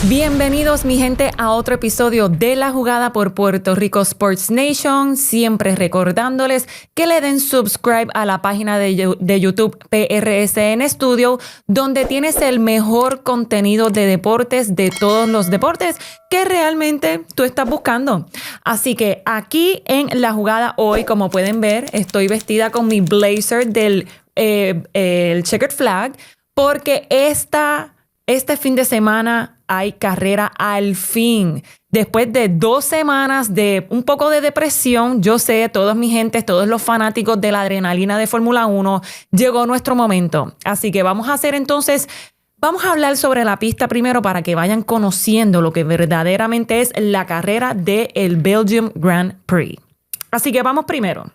Bienvenidos mi gente a otro episodio de La Jugada por Puerto Rico Sports Nation. Siempre recordándoles que le den subscribe a la página de YouTube PRSN Studio, donde tienes el mejor contenido de deportes, de todos los deportes que realmente tú estás buscando. Así que aquí en La Jugada hoy, como pueden ver, estoy vestida con mi blazer del el checkered flag, porque este fin de semana hay carrera al fin. Después de 2 semanas de un poco de depresión, yo sé, todos mi gente, todos los fanáticos de la adrenalina de Fórmula 1, llegó nuestro momento. Así que vamos a hablar sobre la pista primero para que vayan conociendo lo que verdaderamente es la carrera del Belgium Grand Prix. Así que vamos primero.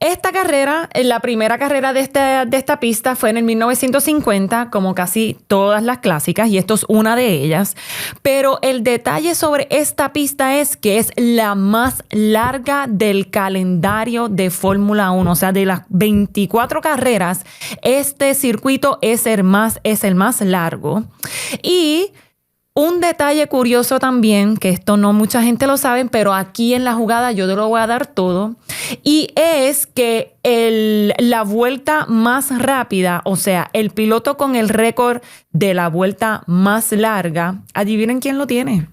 Esta carrera, la primera carrera de esta pista fue en el 1950, como casi todas las clásicas, y esto es una de ellas. Pero el detalle sobre esta pista es que es la más larga del calendario de Fórmula 1. O sea, de las 24 carreras, este circuito es el más largo. Y un detalle curioso también, que esto no mucha gente lo sabe, pero aquí en La Jugada yo te lo voy a dar todo, y es que la vuelta más rápida, o sea, el piloto con el récord de la vuelta más larga, adivinen quién lo tiene.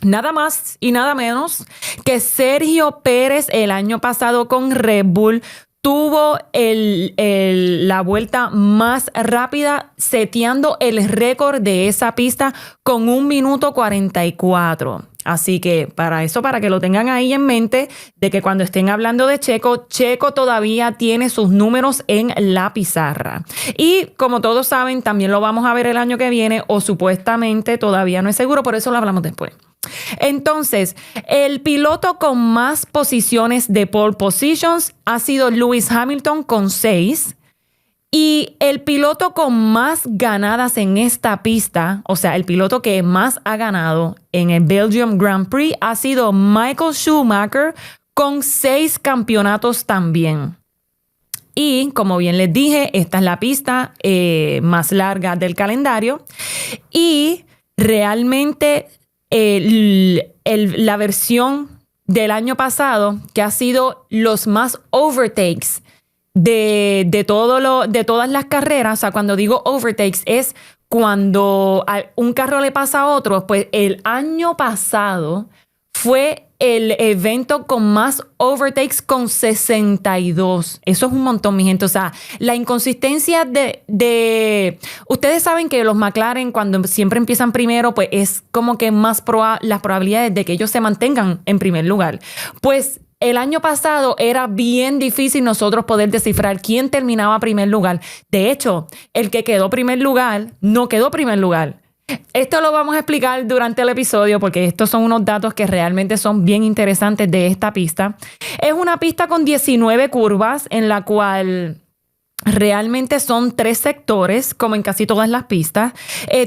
Nada más y nada menos que Sergio Pérez el año pasado con Red Bull. Tuvo la vuelta más rápida, seteando el récord de esa pista con 1 minuto 44. Así que para que lo tengan ahí en mente, de que cuando estén hablando de Checo todavía tiene sus números en la pizarra. Y como todos saben, también lo vamos a ver el año que viene, o supuestamente, todavía no es seguro, por eso lo hablamos después. Entonces, el piloto con más posiciones de pole positions ha sido Lewis Hamilton con 6. Y el piloto con más ganadas en esta pista, o sea, el piloto que más ha ganado en el Belgium Grand Prix, ha sido Michael Schumacher con 6 campeonatos también. Y como bien les dije, esta es la pista más larga del calendario. Y realmente la versión del año pasado, que ha sido los más overtakes de todas las carreras, o sea, cuando digo overtakes es cuando un carro le pasa a otro, pues el año pasado fue el evento con más overtakes con 62. Eso es un montón, mi gente. O sea, la inconsistencia de ustedes saben que los McLaren, cuando siempre empiezan primero, pues es como que más las probabilidades de que ellos se mantengan en primer lugar. Pues el año pasado era bien difícil nosotros poder descifrar quién terminaba primer lugar. De hecho, el que quedó primer lugar no quedó primer lugar. Esto lo vamos a explicar durante el episodio porque estos son unos datos que realmente son bien interesantes de esta pista. Es una pista con 19 curvas en la cual realmente son 3 sectores, como en casi todas las pistas.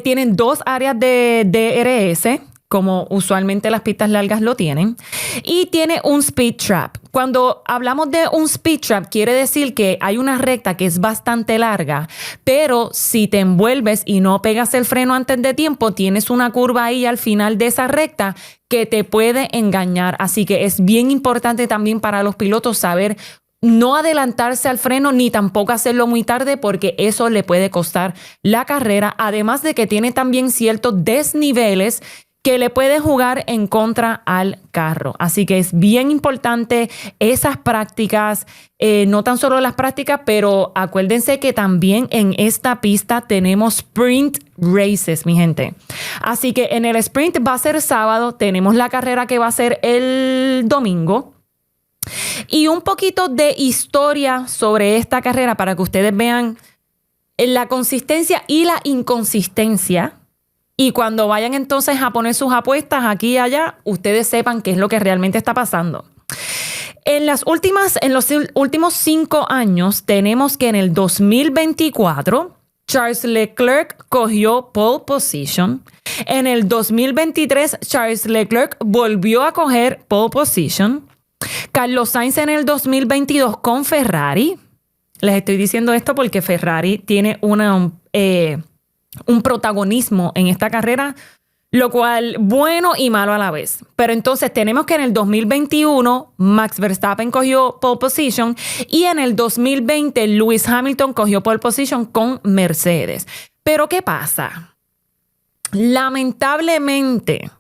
Tienen 2 áreas de DRS, como usualmente las pistas largas lo tienen, y tiene un speed trap. Cuando hablamos de un speed trap, quiere decir que hay una recta que es bastante larga, pero si te envuelves y no pegas el freno antes de tiempo, tienes una curva ahí al final de esa recta que te puede engañar. Así que es bien importante también para los pilotos saber no adelantarse al freno ni tampoco hacerlo muy tarde, porque eso le puede costar la carrera, además de que tiene también ciertos desniveles que le puede jugar en contra al carro. Así que es bien importante esas prácticas, no tan solo las prácticas, pero acuérdense que también en esta pista tenemos sprint races, mi gente. Así que en el sprint va a ser sábado, tenemos la carrera que va a ser el domingo. Y un poquito de historia sobre esta carrera para que ustedes vean la consistencia y la inconsistencia. Y cuando vayan entonces a poner sus apuestas aquí y allá, ustedes sepan qué es lo que realmente está pasando. En los últimos 5 años, tenemos que en el 2024, Charles Leclerc cogió pole position. En el 2023, Charles Leclerc volvió a coger pole position. Carlos Sainz en el 2022 con Ferrari. Les estoy diciendo esto porque Ferrari tiene un protagonismo en esta carrera, lo cual bueno y malo a la vez. Pero entonces tenemos que en el 2021 Max Verstappen cogió pole position y en el 2020 Lewis Hamilton cogió pole position con Mercedes. Pero ¿qué pasa? Lamentablemente,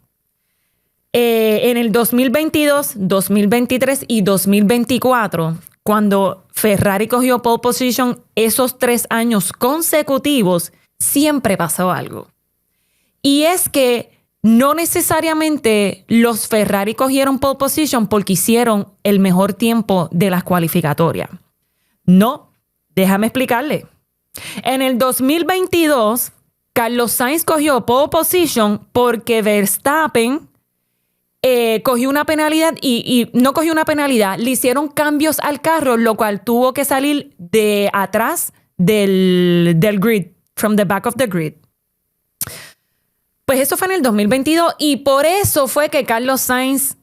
en el 2022, 2023 y 2024, cuando Ferrari cogió pole position esos 3 años consecutivos, siempre pasó algo. Y es que no necesariamente los Ferrari cogieron pole position porque hicieron el mejor tiempo de las cualificatorias. No, déjame explicarle. En el 2022, Carlos Sainz cogió pole position porque Verstappen cogió una penalidad y no cogió una penalidad. Le hicieron cambios al carro, lo cual tuvo que salir de atrás del grid, from the back of the grid. Pues eso fue en el 2022 y por eso fue que Carlos Sainz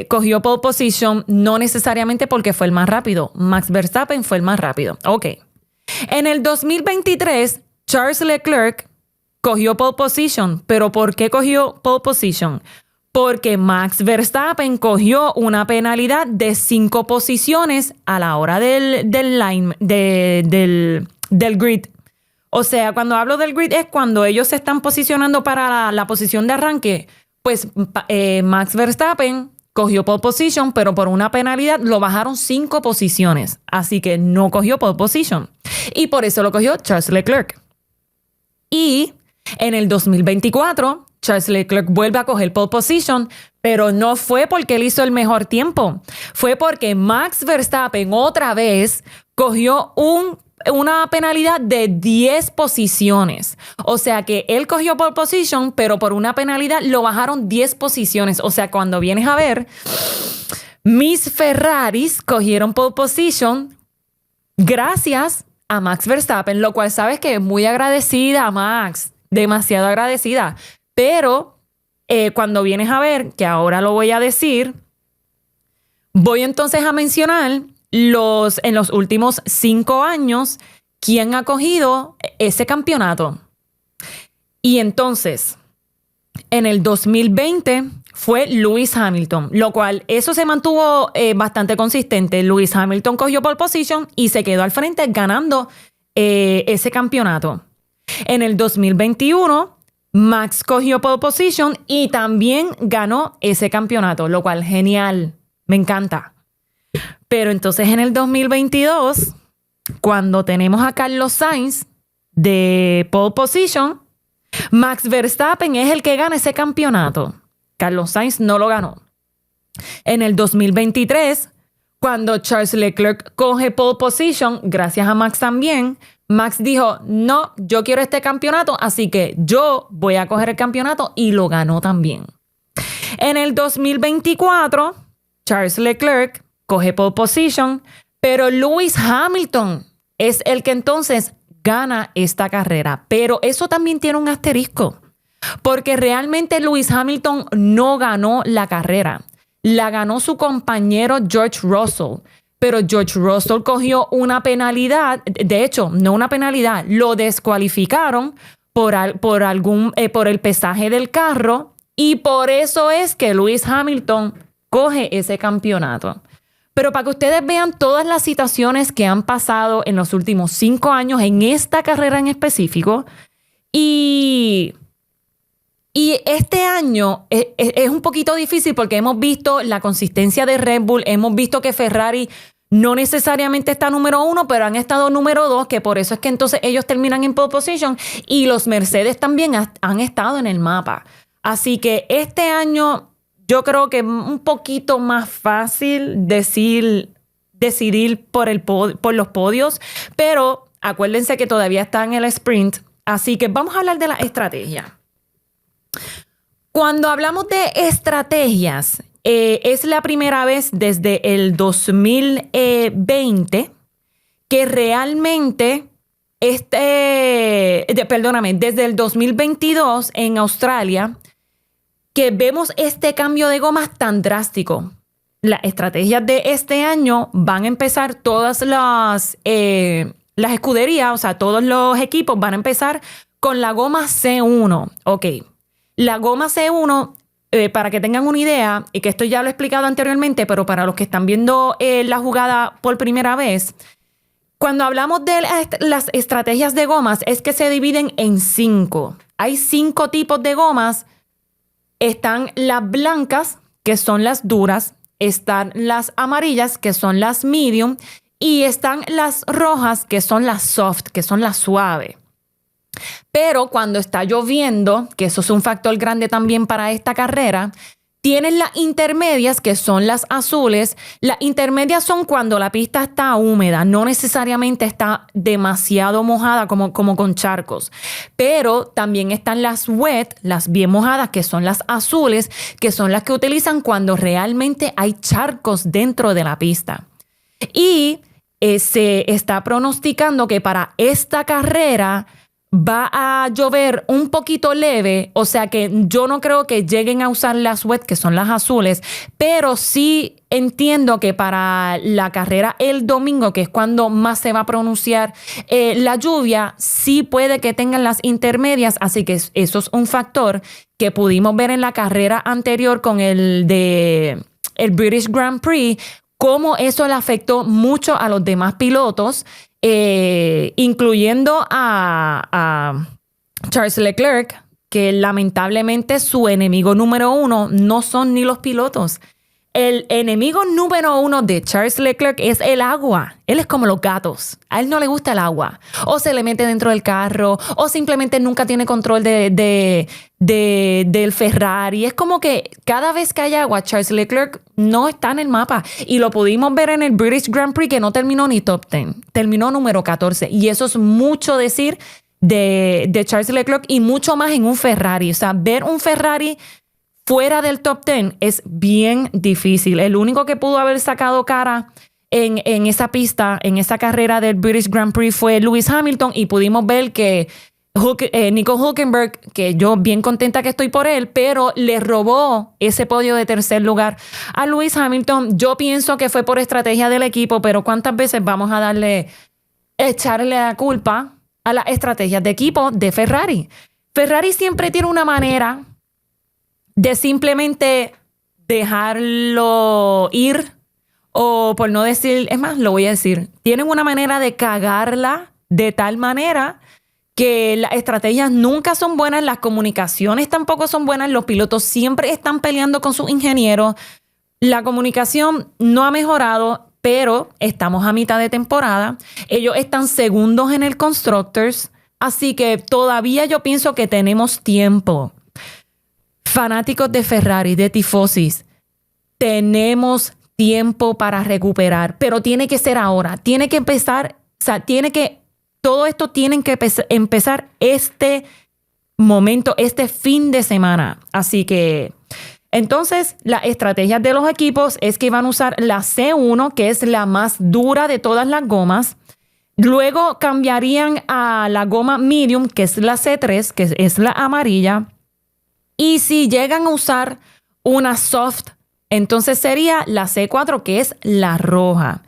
cogió pole position, no necesariamente porque fue el más rápido. Max Verstappen fue el más rápido. Ok. En el 2023, Charles Leclerc cogió pole position. ¿Pero por qué cogió pole position? Porque Max Verstappen cogió una penalidad de 5 posiciones a la hora del grid. O sea, cuando hablo del grid es cuando ellos se están posicionando para la posición de arranque. Pues Max Verstappen cogió pole position, pero por una penalidad lo bajaron 5 posiciones. Así que no cogió pole position. Y por eso lo cogió Charles Leclerc. Y en el 2024, Charles Leclerc vuelve a coger pole position, pero no fue porque él hizo el mejor tiempo. Fue porque Max Verstappen otra vez cogió una penalidad de 10 posiciones. O sea que él cogió pole position, pero por una penalidad lo bajaron 10 posiciones. O sea, cuando vienes a ver, mis Ferraris cogieron pole position gracias a Max Verstappen, lo cual sabes que es muy agradecida a Max, demasiado agradecida. Pero cuando vienes a ver, que ahora lo voy a decir, voy entonces a mencionar en los últimos 5 años, ¿quién ha cogido ese campeonato? Y entonces, en el 2020 fue Lewis Hamilton, lo cual eso se mantuvo bastante consistente. Lewis Hamilton cogió pole position y se quedó al frente ganando ese campeonato. En el 2021, Max cogió pole position y también ganó ese campeonato, lo cual genial, me encanta. Pero entonces en el 2022, cuando tenemos a Carlos Sainz de pole position, Max Verstappen es el que gana ese campeonato. Carlos Sainz no lo ganó. En el 2023, cuando Charles Leclerc coge pole position, gracias a Max también, Max dijo, no, yo quiero este campeonato, así que yo voy a coger el campeonato y lo ganó también. En el 2024, Charles Leclerc coge pole position, pero Lewis Hamilton es el que entonces gana esta carrera. Pero eso también tiene un asterisco, porque realmente Lewis Hamilton no ganó la carrera. La ganó su compañero George Russell, pero George Russell cogió una penalidad, de hecho, no una penalidad, lo descualificaron por el pesaje del carro y por eso es que Lewis Hamilton coge ese campeonato. Pero para que ustedes vean todas las situaciones que han pasado en los últimos 5 años en esta carrera en específico. Y este año es un poquito difícil porque hemos visto la consistencia de Red Bull. Hemos visto que Ferrari no necesariamente está número 1, pero han estado número 2, que por eso es que entonces ellos terminan en pole position. Y los Mercedes también han estado en el mapa. Así que este año yo creo que es un poquito más fácil decidir por los podios, pero acuérdense que todavía está en el sprint, así que vamos a hablar de la estrategia. Cuando hablamos de estrategias, es la primera vez desde el 2020 que realmente desde el 2022 en Australia, que vemos este cambio de gomas tan drástico. Las estrategias de este año van a empezar todas las escuderías, o sea, todos los equipos van a empezar con la goma C1. Ok, la goma C1, para que tengan una idea, y que esto ya lo he explicado anteriormente, pero para los que están viendo la jugada por primera vez, cuando hablamos de las estrategias de gomas, es que se dividen en 5. Hay 5 tipos de gomas. Están las blancas, que son las duras. Están las amarillas, que son las medium. Y están las rojas, que son las soft, que son las suaves. Pero cuando está lloviendo, que eso es un factor grande también para esta carrera, tienes las intermedias, que son las azules. Las intermedias son cuando la pista está húmeda, no necesariamente está demasiado mojada como con charcos. Pero también están las wet, las bien mojadas, que son las azules, que son las que utilizan cuando realmente hay charcos dentro de la pista. Y se está pronosticando que para esta carrera va a llover un poquito leve, o sea que yo no creo que lleguen a usar las wet, que son las azules, pero sí entiendo que para la carrera el domingo, que es cuando más se va a pronunciar la lluvia, sí puede que tengan las intermedias, así que eso es un factor que pudimos ver en la carrera anterior con el British Grand Prix, cómo eso le afectó mucho a los demás pilotos, incluyendo a Charles Leclerc, que lamentablemente su enemigo número 1 no son ni los pilotos. El enemigo número 1 de Charles Leclerc es el agua. Él es como los gatos. A él no le gusta el agua. O se le mete dentro del carro, o simplemente nunca tiene control del Ferrari. Es como que cada vez que hay agua, Charles Leclerc no está en el mapa. Y lo pudimos ver en el British Grand Prix, que no terminó ni top 10. Terminó número 14. Y eso es mucho decir de Charles Leclerc, y mucho más en un Ferrari. O sea, ver un Ferrari fuera del top 10 es bien difícil. El único que pudo haber sacado cara en esa pista, en esa carrera del British Grand Prix, fue Lewis Hamilton, y pudimos ver que Nico Hülkenberg, que yo bien contenta que estoy por él, pero le robó ese podio de tercer lugar a Lewis Hamilton. Yo pienso que fue por estrategia del equipo, pero ¿cuántas veces vamos a echarle la culpa a las estrategias de equipo de Ferrari? Ferrari siempre tiene una manera de simplemente dejarlo ir, o por no decir, es más, lo voy a decir, tienen una manera de cagarla de tal manera que las estrategias nunca son buenas, las comunicaciones tampoco son buenas, los pilotos siempre están peleando con sus ingenieros, la comunicación no ha mejorado, pero estamos a mitad de temporada, ellos están segundos en el Constructors, así que todavía yo pienso que tenemos tiempo. Fanáticos de Ferrari, de tifosis, tenemos tiempo para recuperar, pero tiene que ser ahora, tiene que empezar, o sea, todo esto tiene que empezar este momento, este fin de semana. Así que, entonces, las estrategias de los equipos es que van a usar la C1, que es la más dura de todas las gomas. Luego cambiarían a la goma medium, que es la C3, que es la amarilla. Y si llegan a usar una soft, entonces sería la C4, que es la roja.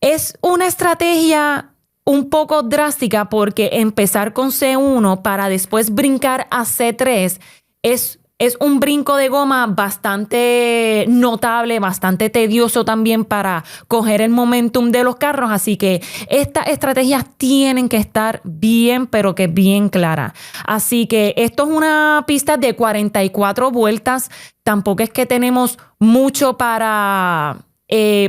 Es una estrategia un poco drástica porque empezar con C1 para después brincar a C3 es un brinco de goma bastante notable, bastante tedioso también para coger el momentum de los carros. Así que estas estrategias tienen que estar bien, pero que bien claras. Así que esto es una pista de 44 vueltas. Tampoco es que tenemos mucho para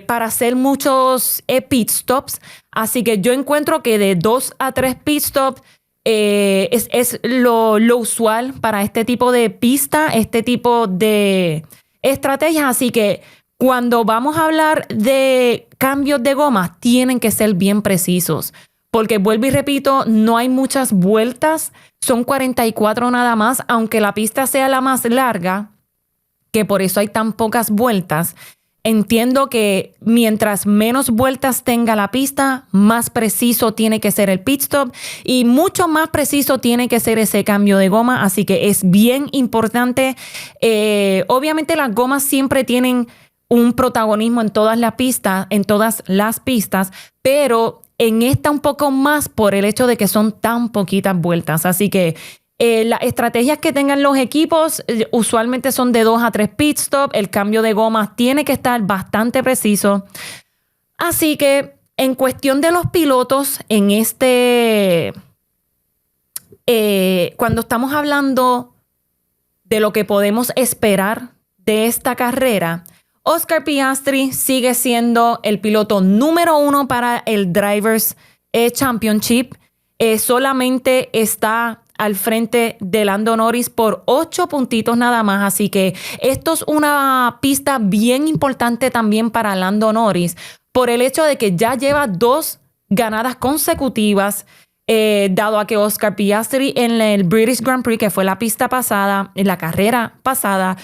hacer muchos pit stops. Así que yo encuentro que de 2 a 3 pit stops es lo usual para este tipo de pista, este tipo de estrategias. Así que cuando vamos a hablar de cambios de goma, tienen que ser bien precisos. Porque vuelvo y repito, no hay muchas vueltas, son 44 nada más, aunque la pista sea la más larga, que por eso hay tan pocas vueltas. Entiendo que mientras menos vueltas tenga la pista, más preciso tiene que ser el pit stop y mucho más preciso tiene que ser ese cambio de goma. Así que es bien importante. Obviamente las gomas siempre tienen un protagonismo en todas las pistas, pero en esta un poco más por el hecho de que son tan poquitas vueltas. Así que las estrategias que tengan los equipos usualmente son de 2 a 3 pit stop. El cambio de gomas tiene que estar bastante preciso. Así que en cuestión de los pilotos, cuando estamos hablando de lo que podemos esperar de esta carrera, Oscar Piastri sigue siendo el piloto número 1 para el Drivers' Championship. Solamente está al frente de Lando Norris por 8 puntitos nada más. Así que esto es una pista bien importante también para Lando Norris por el hecho de que ya lleva 2 ganadas consecutivas, dado a que Oscar Piastri en el British Grand Prix, que fue la pista pasada, en la carrera pasada,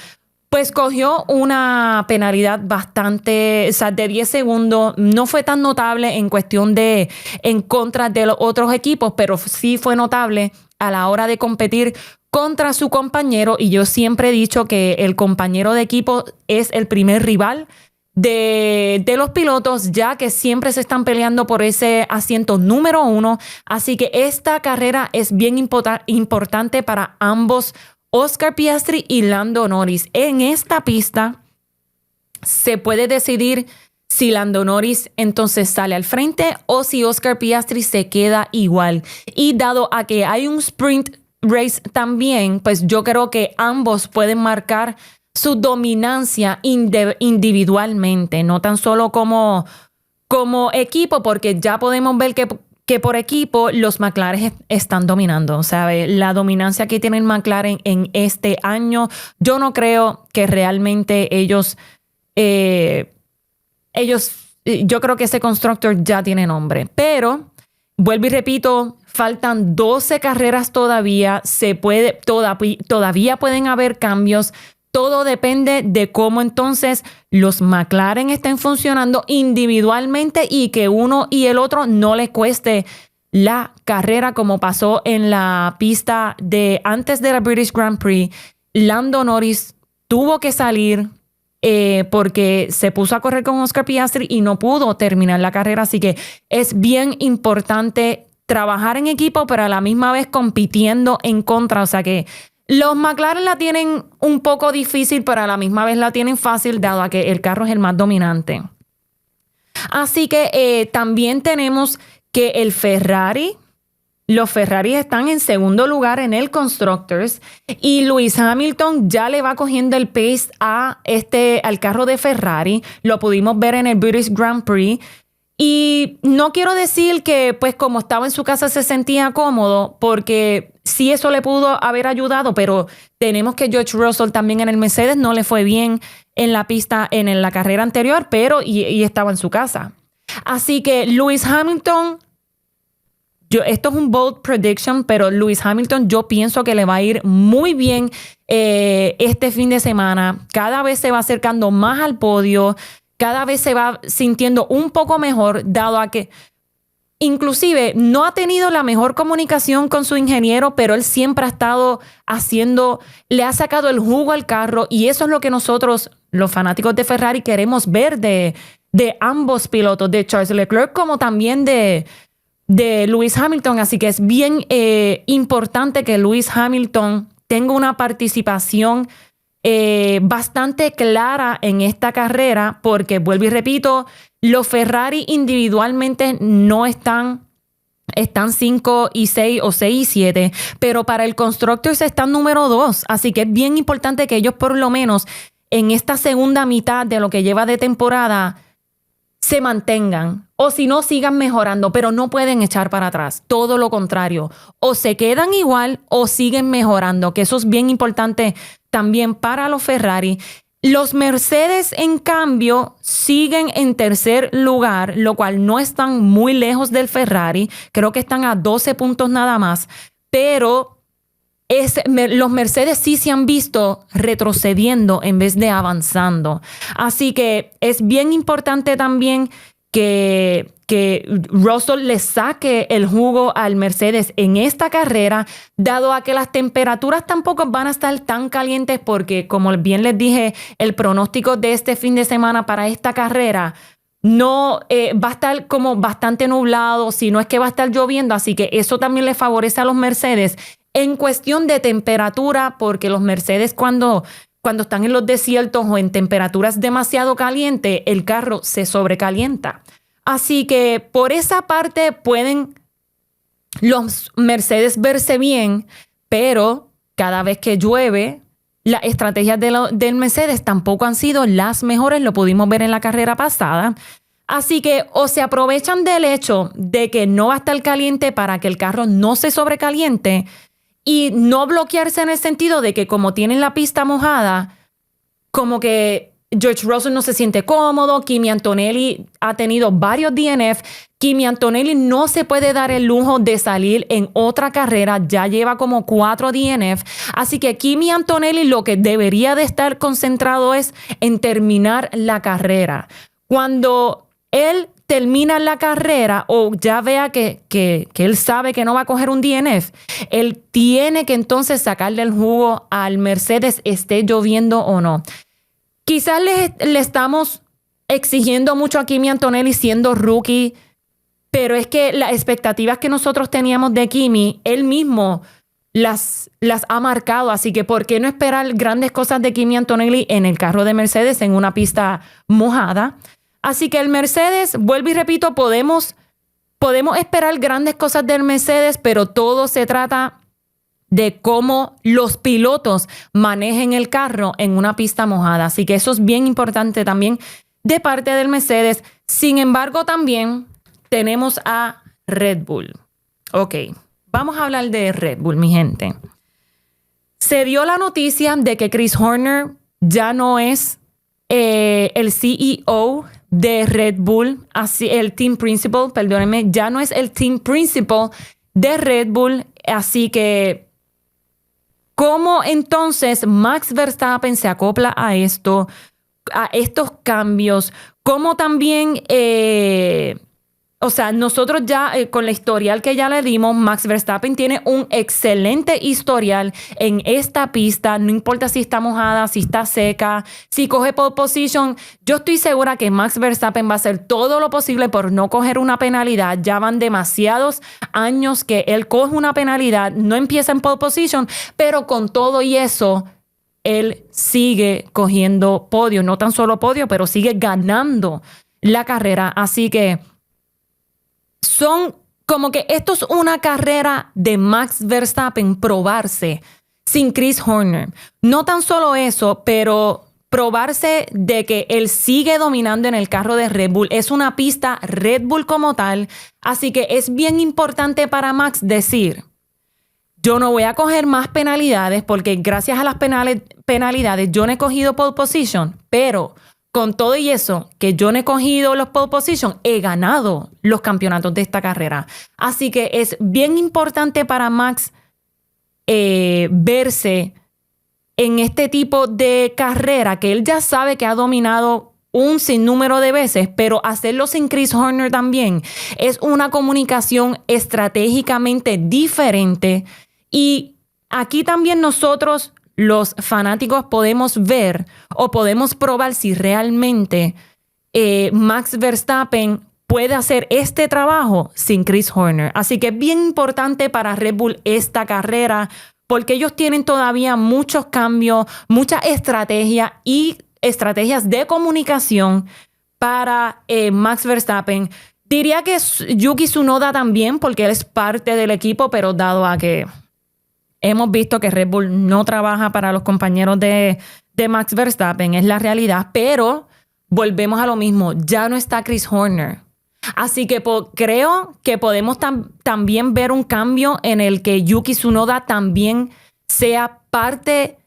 pues cogió una penalidad bastante, o sea, de 10 segundos. No fue tan notable en cuestión de en contra de los otros equipos, pero sí fue notable a la hora de competir contra su compañero. Y yo siempre he dicho que el compañero de equipo es el primer rival de los pilotos, ya que siempre se están peleando por ese asiento número 1. Así que esta carrera es bien importante para ambos, Oscar Piastri y Lando Norris. En esta pista se puede decidir si Lando Norris entonces sale al frente o si Oscar Piastri se queda igual. Y dado a que hay un sprint race también, pues yo creo que ambos pueden marcar su dominancia individualmente, no tan solo como equipo, porque ya podemos ver que por equipo los McLaren están dominando, ¿sabe? La dominancia que tienen McLaren en este año, yo no creo que realmente ellos, yo creo que ese constructor ya tiene nombre. Pero, vuelvo y repito, faltan 12 carreras todavía, todavía pueden haber cambios. Todo depende de cómo entonces los McLaren estén funcionando individualmente y que uno y el otro no les cueste la carrera, como pasó en la pista de antes de la British Grand Prix. Lando Norris tuvo que salir porque se puso a correr con Oscar Piastri y no pudo terminar la carrera. Así que es bien importante trabajar en equipo, pero a la misma vez compitiendo en contra. O sea que los McLaren la tienen un poco difícil, pero a la misma vez la tienen fácil, dado a que el carro es el más dominante. Así que también tenemos que los Ferrari están en segundo lugar en el Constructors y Lewis Hamilton ya le va cogiendo el pace al carro de Ferrari. Lo pudimos ver en el British Grand Prix. Y no quiero decir que, pues, como estaba en su casa se sentía cómodo, porque sí eso le pudo haber ayudado, pero tenemos que George Russell también en el Mercedes no le fue bien en la pista en la carrera anterior, pero y estaba en su casa. Así que Lewis Hamilton, esto es un bold prediction, pero Lewis Hamilton yo pienso que le va a ir muy bien este fin de semana. Cada vez se va acercando más al podio. Cada vez se va sintiendo un poco mejor, dado a que inclusive no ha tenido la mejor comunicación con su ingeniero, pero él siempre ha estado le ha sacado el jugo al carro, y eso es lo que nosotros, los fanáticos de Ferrari, queremos ver de ambos pilotos, de Charles Leclerc como también de Lewis Hamilton. Así que es bien importante que Lewis Hamilton tenga una participación bastante clara en esta carrera, porque vuelvo y repito, los Ferrari individualmente no están 5 y 6 o 6 y 7, pero para el Constructors están número 2, así que es bien importante que ellos por lo menos en esta segunda mitad de lo que lleva de temporada se mantengan, o si no, sigan mejorando, pero no pueden echar para atrás. Todo lo contrario, o se quedan igual o siguen mejorando, que eso es bien importante también para los Ferrari. Los Mercedes, en cambio, siguen en tercer lugar, lo cual no están muy lejos del Ferrari. Creo que están a 12 puntos nada más, pero los Mercedes sí se han visto retrocediendo en vez de avanzando. Así que es bien importante también que Russell le saque el jugo al Mercedes en esta carrera, dado a que las temperaturas tampoco van a estar tan calientes, porque como bien les dije, el pronóstico de este fin de semana para esta carrera no va a estar como bastante nublado, si no es que va a estar lloviendo, así que eso también le favorece a los Mercedes en cuestión de temperatura, porque los Mercedes cuando están en los desiertos o en temperaturas demasiado calientes, el carro se sobrecalienta. Así que por esa parte pueden los Mercedes verse bien, pero cada vez que llueve, las estrategias del Mercedes tampoco han sido las mejores, lo pudimos ver en la carrera pasada. Así que o se aprovechan del hecho de que no va a estar caliente para que el carro no se sobrecaliente y no bloquearse en el sentido de que como tienen la pista mojada, como que George Russell no se siente cómodo, Kimi Antonelli ha tenido varios DNF, Kimi Antonelli no se puede dar el lujo de salir en otra carrera, ya lleva como 4 DNF, así que Kimi Antonelli lo que debería de estar concentrado es en terminar la carrera. Cuando él termina la carrera o ya vea que él sabe que no va a coger un DNF, él tiene que entonces sacarle el jugo al Mercedes, esté lloviendo o no. Quizás le estamos exigiendo mucho a Kimi Antonelli siendo rookie, pero es que las expectativas que nosotros teníamos de Kimi, él mismo las ha marcado. Así que ¿por qué no esperar grandes cosas de Kimi Antonelli en el carro de Mercedes en una pista mojada? Así que el Mercedes, vuelvo y repito, podemos esperar grandes cosas del Mercedes, pero todo se trata de cómo los pilotos manejen el carro en una pista mojada. Así que eso es bien importante también de parte del Mercedes. Sin embargo, también tenemos a Red Bull. Ok, vamos a hablar de Red Bull, mi gente. Se dio la noticia de que Chris Horner ya no es el CEO de Red Bull, así el team principal, perdónenme, ya no es el team principal de Red Bull, así que ¿cómo entonces Max Verstappen se acopla a esto, a estos cambios? ¿Cómo también, nosotros ya con la historial que ya le dimos, Max Verstappen tiene un excelente historial en esta pista, no importa si está mojada, si está seca, si coge pole position. Yo estoy segura que Max Verstappen va a hacer todo lo posible por no coger una penalidad. Ya van demasiados años que él coge una penalidad, no empieza en pole position, pero con todo y eso, él sigue cogiendo podio, no tan solo podio, pero sigue ganando la carrera. Así que son como que esto es una carrera de Max Verstappen probarse sin Chris Horner. No tan solo eso, pero probarse de que él sigue dominando en el carro de Red Bull. Es una pista Red Bull como tal. Así que es bien importante para Max decir, yo no voy a coger más penalidades porque gracias a las penalidades yo no he cogido pole position, pero con todo y eso, que yo no he cogido los pole position, he ganado los campeonatos de esta carrera. Así que es bien importante para Max verse en este tipo de carrera que él ya sabe que ha dominado un sinnúmero de veces, pero hacerlo sin Chris Horner también es una comunicación estratégicamente diferente. Y aquí también nosotros, los fanáticos, podemos ver o podemos probar si realmente Max Verstappen puede hacer este trabajo sin Chris Horner. Así que es bien importante para Red Bull esta carrera porque ellos tienen todavía muchos cambios, muchas estrategias y estrategias de comunicación para Max Verstappen. Diría que Yuki Tsunoda también porque él es parte del equipo, pero dado a que hemos visto que Red Bull no trabaja para los compañeros de Max Verstappen, es la realidad, pero volvemos a lo mismo, ya no está Chris Horner. Así que creo que podemos también ver un cambio en el que Yuki Tsunoda también sea parte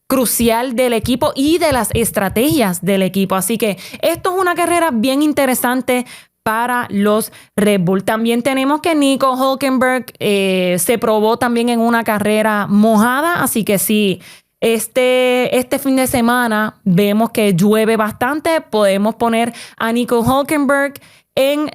crucial del equipo y de las estrategias del equipo. Así que esto es una carrera bien interesante para los Red Bull. También tenemos que Nico Hülkenberg se probó también en una carrera mojada, así que sí, este fin de semana vemos que llueve bastante, podemos poner a Nico Hülkenberg en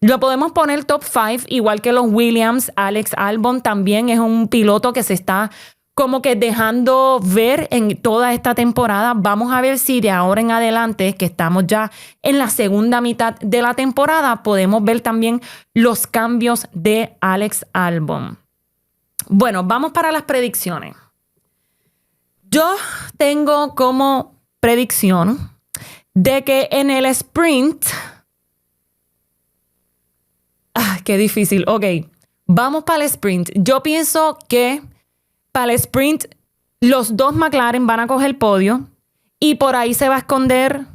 lo podemos poner top 5, igual que los Williams. Alex Albon también es un piloto que se está como que dejando ver en toda esta temporada. Vamos a ver si de ahora en adelante, que estamos ya en la segunda mitad de la temporada, podemos ver también los cambios de Alex Albon. Bueno, vamos para las predicciones. Yo tengo como predicción de que en el sprint... qué difícil. Ok, vamos para el sprint. Yo pienso que para el sprint los dos McLaren van a coger el podio y por ahí se va a esconder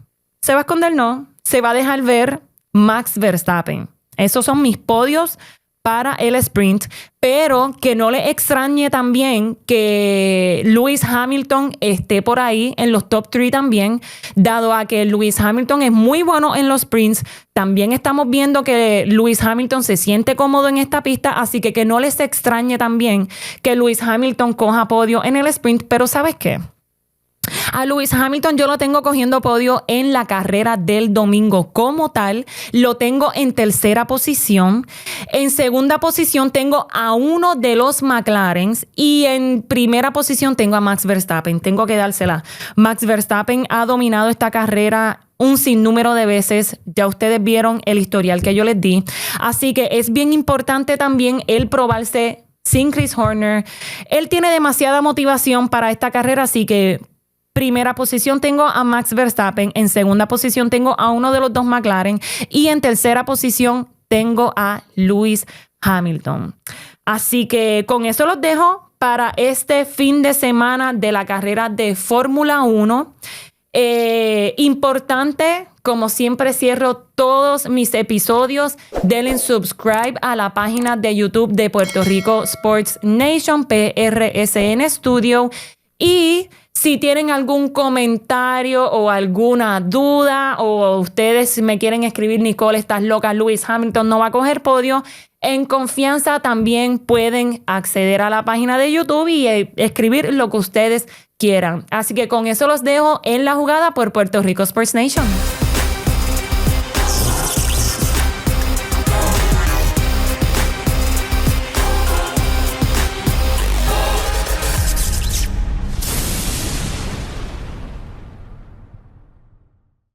no, se va a dejar ver Max Verstappen. Esos son mis podios para el sprint, pero que no le extrañe también que Lewis Hamilton esté por ahí en los top 3 también, dado a que Lewis Hamilton es muy bueno en los sprints. También estamos viendo que Lewis Hamilton se siente cómodo en esta pista, así que no les extrañe también que Lewis Hamilton coja podio en el sprint. Pero ¿sabes qué? A Lewis Hamilton yo lo tengo cogiendo podio en la carrera del domingo como tal. Lo tengo en tercera posición. En segunda posición tengo a uno de los McLaren y en primera posición tengo a Max Verstappen. Tengo que dársela. Max Verstappen ha dominado esta carrera un sinnúmero de veces. Ya ustedes vieron el historial que yo les di. Así que es bien importante también el probarse sin Chris Horner. Él tiene demasiada motivación para esta carrera, así que primera posición tengo a Max Verstappen, en segunda posición tengo a uno de los dos McLaren y en tercera posición tengo a Lewis Hamilton. Así que con eso los dejo para este fin de semana de la carrera de Fórmula 1. Importante, como siempre cierro todos mis episodios, denle subscribe a la página de YouTube de Puerto Rico Sports Nation, PRSN Studio. Y si tienen algún comentario o alguna duda o ustedes me quieren escribir, Nicole, estás loca, Lewis Hamilton no va a coger podio, en confianza también pueden acceder a la página de YouTube y escribir lo que ustedes quieran. Así que con eso los dejo en la jugada por Puerto Rico Sports Nation.